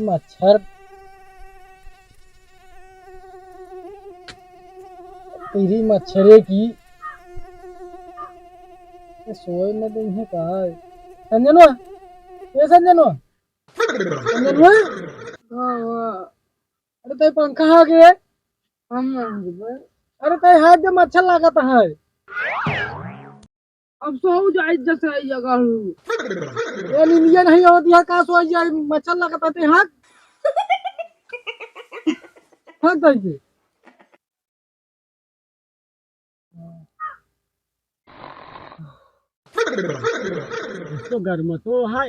मच्छर तेरी मच्छरे की सोए न दे है कहा है संजनवा ये संजनवा संजनवा अरे ते पंखा आ गए हम अरे ते हाथ में मच्छर लागत है अब सो जाए जैसे आई जगह ये नींदिया नहीं होती है का सो जाए मच्छर लागत है हाथ हाथ दे तो गर्म तो है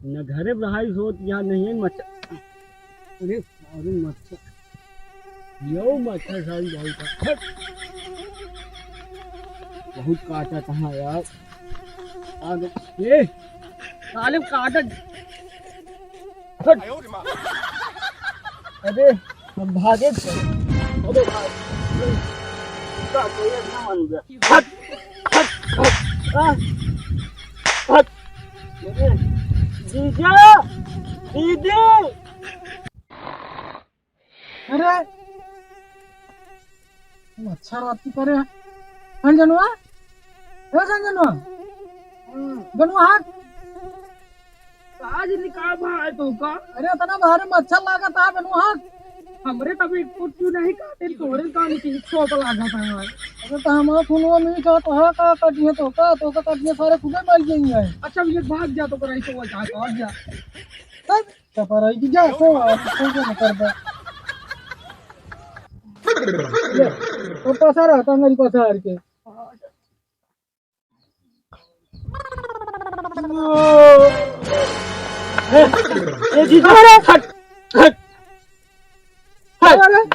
न घरे रहाई होत या नहीं है मच्छर अरे अरे मच्छर यो मच्छर सारी जाई का बहुत काटा था यार आगे ये साले काटा अरे हम भागे थे अरे का कोई ना मान गया हट हट हट दीदी दीदी अरे मच्छर आती करे संजनवा हे संजनवा गनवा हाथ आज निकाल भाई तो का अरे इतना बाहर मच्छर लगा था गनवा हाथ हमरे तभी कुछ नहीं काटे तोरे का नहीं चोट लगा था अरे तो हम सुनो नहीं तो हा का काटिए तो का काटिए सारे खुदे मर जाएंगे अच्छा ये भाग जा तो कराई तो वो जा भाग जा सब सफराई की जा तो न कर दे तो पासा रहता मेरी पासा हार के ए जी हट हट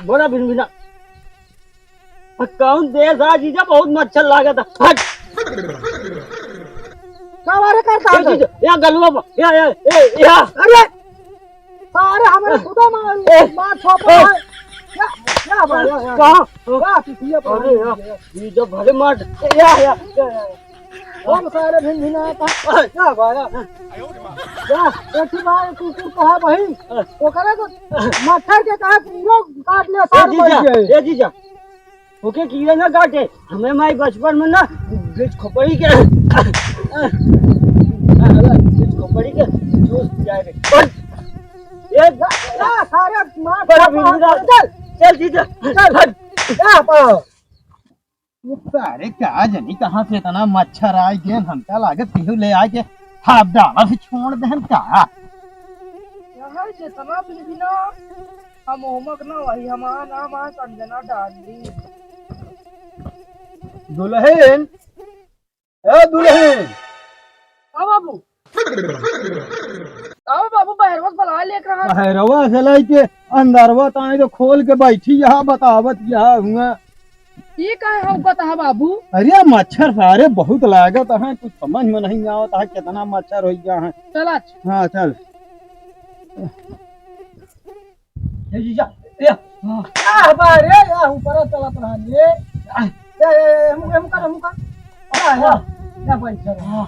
बड़ा बिना कौन देश आज जीजा बहुत मच्छर लागा था हट क्या बारे करता है या गलवा या अरे सारे हमारे खुदा मार छोपा है क्या कहां अरे जीजा भले मार या हम सारे भिन आता क्या भाया क्या देखी भाई कुकुर कहा भाई वो करे तो मच्छर के कहा पूरा काट ले सार मर गए ए जीजा ओके कीड़े ना काटे हमें माई बचपन में ना बीच खोपड़ी के बीच खोपड़ी के जूस जाए रे ये सारे मार बड़ा भिन चल जीजा चल क्या पाओ अरे क्या जनी कहाँ से इतना मच्छर आए गए हमका लागत पीहू ले आए के हाथ डाला से छोड़ दे हम क्या यहाँ से तना बिना हम होमक ना वही हमारा नाम आ संजना डाली दुल्हन ए दुल्हन हाँ बाबू बाबू बहरवा बुला लेकर रहा बहरवा से लाके अंदरवा ताए तो खोल के बैठी यहाँ बतावत यहाँ हुआ ये का है बता बाबू अरे मच्छर सारे बहुत लागत है कुछ समझ में नहीं आवत है कितना मच्छर हो गया है चल हाँ चल ये जीजा या बारे या ऊपर चला रहा ये मुका या मच्छर हां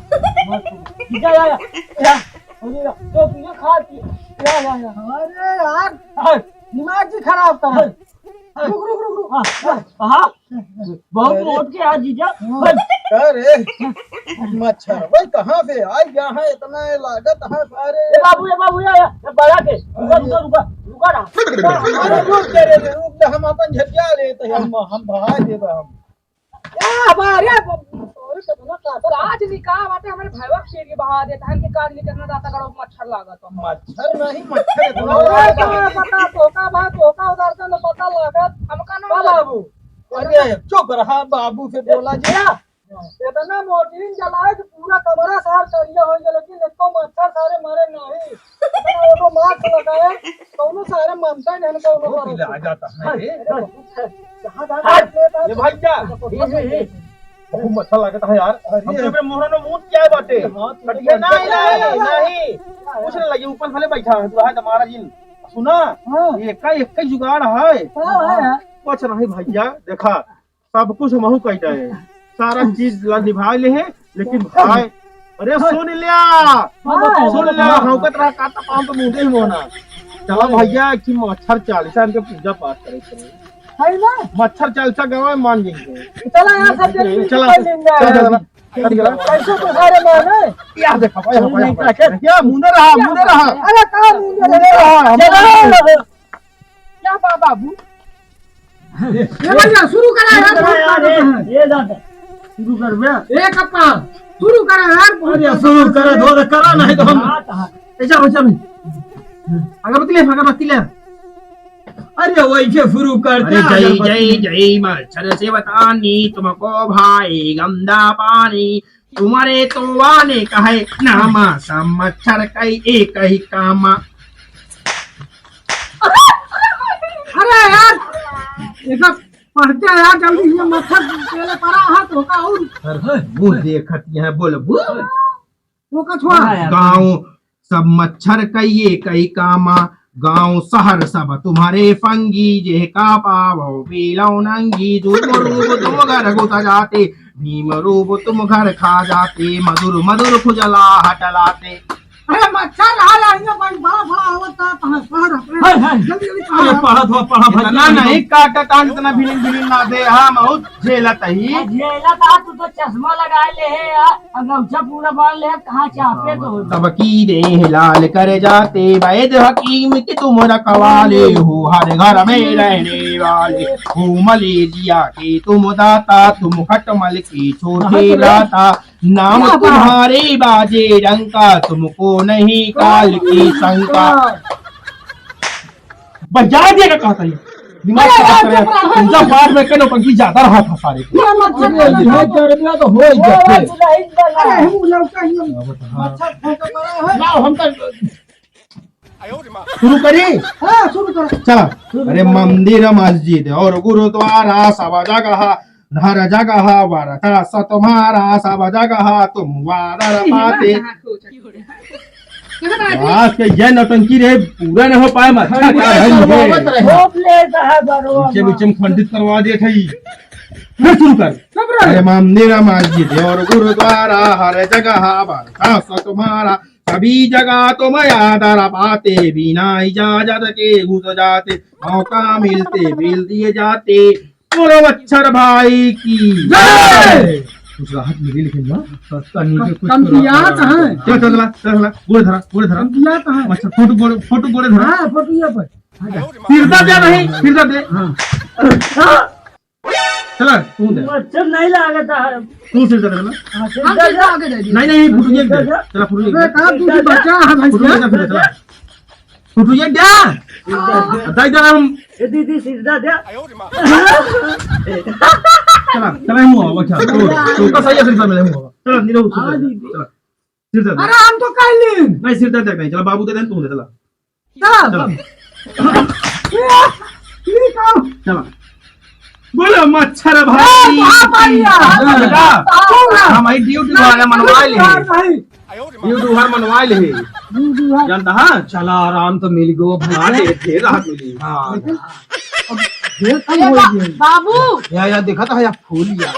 जीजा या तो ये खाती या अरे यार दिमाग ही खराब कर रुक हां बहुत मोट के आज जीजा अरे मच्छर भाई कहां से आ गया है इतना लागत है सारे ए बाबू या बड़ा के रुका ना अरे रुक तेरे रुक हम अपन झटिया लेते हम भाई देब हम या बारे और कितना कातर आज निकाह बाटे हमारे भाईवा शेर के बहा देता है इनके काट निकलना जाता करो मच्छर लागत मच्छर नहीं मच्छर पता धोखा उधर से पता लागत हमका ना बाबू अरे चुप रहा बाबू से बोला जी इतना मोटीन जलाए कि पूरा कमरा सार करिया हो गया लेकिन इसको मच्छर सारे मारे नहीं इतना वो मास्क लगाए दोनों सारे मनता नहीं इनको वो आ जाता है कहां जा ये भाई क्या बहुत मच्छर लगता है यार हमरे पे मोहरा ने मुंह क्या बाटे कटिया नहीं कुछ नहीं लगी ऊपर भले बैठा है तू है हमारा जिन सुना एक का जुगाड़ है कुछ नहीं भैया देखा सब कुछ महू कह जाए सारा चीज निभा ले है लेकिन भाई अरे सुन लिया हौकत रहा का पाम तो मुंह ही होना चला भैया कि मच्छर चालीसा इनके पूजा पाठ करे है ना मच्छर चालीसा गवा मान जाएंगे चला यहाँ सब जल्दी चला चला कैसे तो सारे माने क्या देखा क्या मुंह रहा अरे कहाँ मुंह रहा क्या बाबू ये भैया शुरू करा यार ये दादा शुरू कर बे एक अपना शुरू करा यार अरे शुरू करे दो करा नहीं तो हम ऐसा बच्चा में अगरबत्ती ले अरे वैसे शुरू करते अरे जय जय जय मच्छर से बतानी तुमको भाई गंदा पानी तुम्हारे तो आने का है नामा सब मच्छर कई एक ही कामा। अरे यार एक पढ़ते यार जल्दी ये मच्छर पहले पड़ा हाथ होगा और मुंह देखत है बोल वो का छोड़ा गाँव सब मच्छर कई एक ही कामा गाँव शहर सब तुम्हारे फंगी जे का पावो पीलो नंगी दूर रूप तुम घर घुसा जाते भीम रूप तुम घर खा जाते मधुर मधुर खुजला हटलाते। अरे मच्छर हाल आएंगे भाई बड़ा होता है जल्दी पढ़ा ना नहीं काटा कान इतना भिलिन ना दे हम बहुत झेलत ही तू तो चश्मा लगा ले है गमछा पूरा बांध ले कहाँ चापे तो सबकी देह लाल कर जाते वैद हकीम के तुम रखवाले हो हर घर में रहने वाले हो मलेरिया के तुम दाता तुम खटमल के छोटे लाता नाम तुम्हारे बाजे डंका तुमको नहीं काल की शंका। बजा दिया कहा था दिमाग खराब करे जब बाद में कनो पंखी जाता रहा था सारे तो हो हम शुरू करिए शुरू करो चला। अरे मंदिर मस्जिद और गुरुद्वारा सब जगह हर जगह वरता तुम्हारा सब जगह तुम वादर पाते आज के ये नौटंकी रहे पूरा न हो पाए बीच में खंडित करवा दिए थे फिर शुरू कर। अरे मंदिर मस्जिद और गुरुद्वारा हर जगह वरता तुम्हारा सभी जगह तुम आदर पाते बिना इजाजत के घुस जाते मौका मिलते बिल दिए जाते बोलो मच्छर भाई की जय। कुछ राहत मिली लेकिन ना सस्ता नीचे कुछ कंपियात हैं चला गोड़े धरा कंपियात हैं अच्छा फोटो गोड़े धरा हां फोटो ये पर सिरदा दे नहीं सिरदा दे हां चला तू दे मच्छर नहीं लागता है तू सिरदा दे ना सिरदा आगे दे नहीं फोटो ये दे चला फोटो ये कहां तू बच्चा है भाई चला फोटो ये दे दाई दे हम दीदी सिरदा दे चला मुंह अच्छा तो का सही सिरदा मिले मुंह चला नीरो चला सिरदा अरे हम तो कहली नहीं सिरदा दे नहीं चला बाबू दे दे तू दे चला चला बोलो मच्छर भाई हमारी ड्यूटी वाले मनवा ले ड्यूटी हर मनवा ले जानता हाँ चला आराम तो मिल गो भगा दे राहत मिली हाँ बाबू या देखा था या फूल या